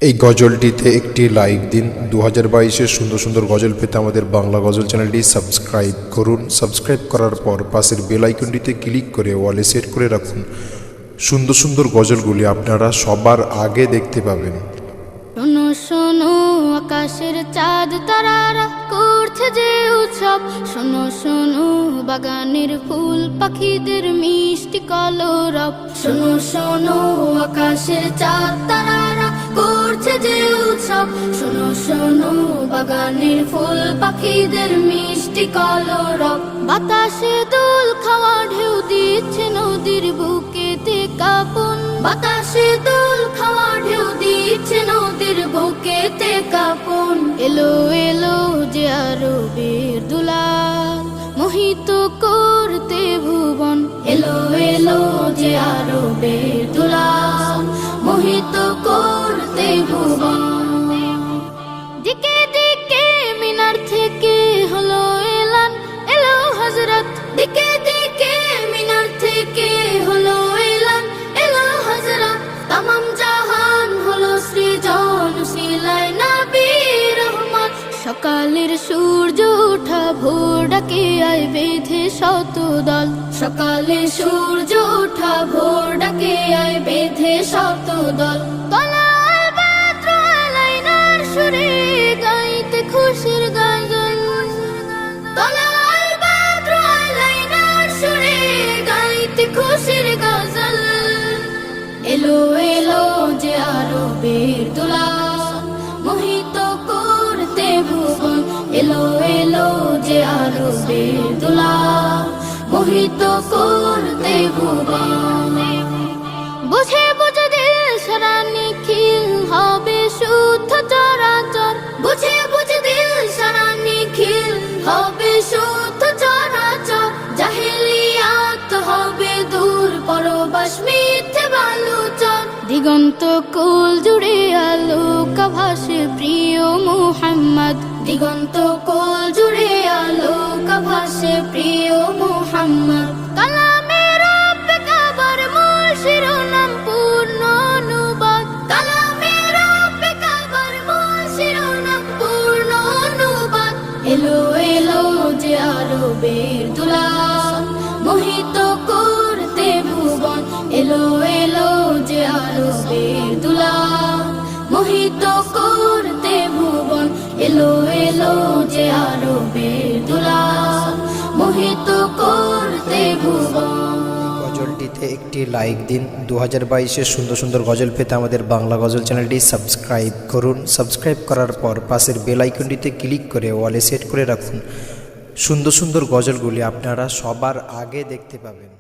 এই গজলটিতে একটি লাইক দিন। 2022-এর সুন্দর সুন্দর গজল পেতে আমাদের বাংলা গজল চ্যানেলটি সাবস্ক্রাইব করুন। সাবস্ক্রাইব করার পর পাশের বেল আইকনটিতে ক্লিক করে ওয়ালে সেট করে রাখুন। সুন্দর সুন্দর গজলগুলি আপনারা সবার আগে দেখতে পাবেন। শোনো শোনো আকাশের চাঁদ তারারা করছে যে উৎসব, শোনো শোনো বাগানের ফুল পাখিদের মিষ্টি কলরব। শোনো শোনো আকাশের চাঁদ তারারা করছে যে উৎসব, শোনো শোনো বাগানের ফুল পাখিদের মিষ্টি কলরব। বাতাসে দোল খাওয়া ঢেউ দিচ্ছে নদীর বুকেতে কাঁপন, বাতাসে দোল খাওয়া ঢেউ দিচ্ছে নদীর বুকেতে কাঁপন। এলো এলো যে আরবের দুলাল মোহিত করতে ভুবন, এলো এলো যে আরবের দুলাল মোহিত করতে ভুবন। দিকে দিকে মিনার থেকে হলো এলান, এলো হযরত। দিকে দিকে মিনার থেকে হলো এলান, এলো হযরত। তামাম জাহান হলো সৃজন সিলাই নবী রহমত। সকালের সূর্য ওঠা ভোর ডাকে আয় বেঁধে শত দল, সকালের সূর্য ওঠা ভোর ডাকে আয় বেঁধে শত দল। তলায় বাদ্র আলাইনার সুরে গাইতে খুশির গাজন, তলায় বাদ্র আলাইনার সুরে গাইতে খুশির গজল। এলো এলো যে আরবের দুলাল মোহিত করতে ভুবন, এলো এলো যে আরবের দুলাল মোহিত করতে ভুবন। বুঝে বুঝে দিল সারা নিখিল হবে শুদ্ধ চরাচর, বুঝে বুঝে দিল সারা নিখিল হবে শুদ্ধ চরাচর। জাহেলিয়াত হবে দূর পরবাস মিথ্যে বালুচর। দিগন্ত কোল জুড়ে আলোক ভাসে প্রিয় মুহাম্মদ, দিগন্ত কোল জুড়ে আলোক ভাসে প্রিয় মুহাম্মদ। কালামের রব্বে কাবার মূল শিরোনাম পূর্ণ অনুবাদ, কালামের রব্বে কাবার মূল শিরোনাম পূর্ণ অনুবাদ। এলো এলো যে আরবের দুলাল মোহিত করতে ভুবন, এলো এলো যে আরবের দুলাল মোহিত করতে ভুবন, এলো এলো যে আরবের দুলাল মোহিত করতে ভুবন। গজলটিতে একটি লাইক দিন। 2022-এর সুন্দর সুন্দর গজল পেতে আমাদের বাংলা গজল চ্যানেলটি সাবস্ক্রাইব করুন। সাবস্ক্রাইব করার পর পাশের বেল আইকনটিতে ক্লিক করে ওয়ালে সেট করে রাখুন। সুন্দর সুন্দর গজলগুলি আপনারা সবার আগে দেখতে পাবেন।